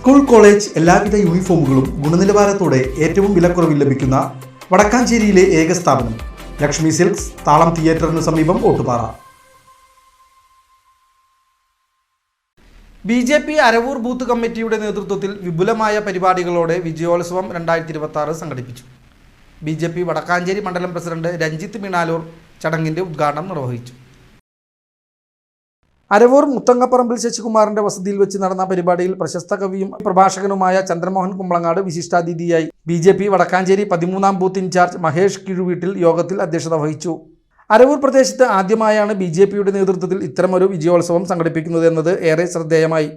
School college എല്ലാവിധ യൂണിഫോമുകളും ഗുണനിലവാരത്തോടെ ഏറ്റവും വിലക്കുറവിൽ ലഭിക്കുന്ന വടക്കാഞ്ചേരിയിലെ ഏക സ്ഥാപനം ലക്ഷ്മി സിൽക്സ്, താളം തിയേറ്ററിന് സമീപം ഓട്ടുപാറ. ബി.ജെ.പി. അരവൂർ ബൂത്ത് കമ്മിറ്റിയുടെ നേതൃത്വത്തിൽ വിപുലമായ പരിപാടികളോടെ വിജയോത്സവം 2026 സംഘടിപ്പിച്ചു. ബി.ജെ.പി. വടക്കാഞ്ചേരി മണ്ഡലം പ്രസിഡന്റ് രഞ്ജിത്ത് മീണാലൂർ ചടങ്ങിന്റെ ഉദ്ഘാടനം നിർവഹിച്ചു. അരവൂർ മുത്തങ്ങപ്പറമ്പിൽ ശശികുമാറിന്റെ വസതിയിൽ വെച്ച് നടന്ന പരിപാടിയിൽ പ്രശസ്ത കവിയും പ്രഭാഷകനുമായ ചന്ദ്രമോഹൻ കുമ്പളങ്ങാട് വിശിഷ്ടാതിഥിയായി. ബി.ജെ.പി. വടക്കാഞ്ചേരി 13ാം ബൂത്ത് ഇൻചാർജ് മഹേഷ് കിഴുവീട്ടിൽ യോഗത്തിൽ അധ്യക്ഷത വഹിച്ചു. അരവൂർ പ്രദേശത്ത് ആദ്യമായാണ് ബി.ജെ.പിയുടെ നേതൃത്വത്തിൽ ഇത്തരമൊരു വിജയോത്സവം സംഘടിപ്പിക്കുന്നത് എന്നത് ഏറെ ശ്രദ്ധേയമായി.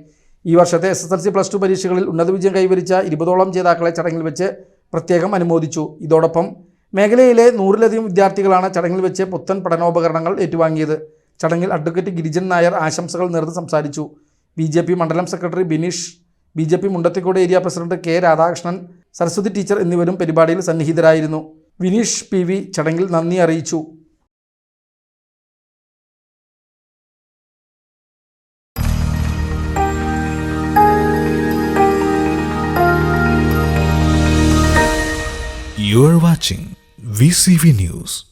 ഈ വർഷത്തെ SSLC +2 പരീക്ഷകളിൽ ഉന്നത വിജയം കൈവരിച്ച 20ഓളം ജേതാക്കളെ ചടങ്ങിൽ വെച്ച് പ്രത്യേകം അനുമോദിച്ചു. ഇതോടൊപ്പം മേഖലയിലെ 100-ലധികം വിദ്യാർത്ഥികളാണ് ചടങ്ങിൽ വെച്ച് പുത്തൻ പഠനോപകരണങ്ങൾ ഏറ്റുവാങ്ങിയത്. ചടങ്ങിൽ അഡ്വക്കേറ്റ് ഗിരിജൻ നായർ ആശംസകൾ നേർന്ന് സംസാരിച്ചു. ബി.ജെ.പി. മണ്ഡലം secretary Bineesh, BJP. Mundathikode area president K Radhakrishnan, Saraswathi teacher എന്നിവരും പരിപാടിയിൽ സന്നിഹിതരായിരുന്നു. വിനീഷ് PV ചടങ്ങിൽ നന്ദി അറിയിച്ചു. You are watching VCV News.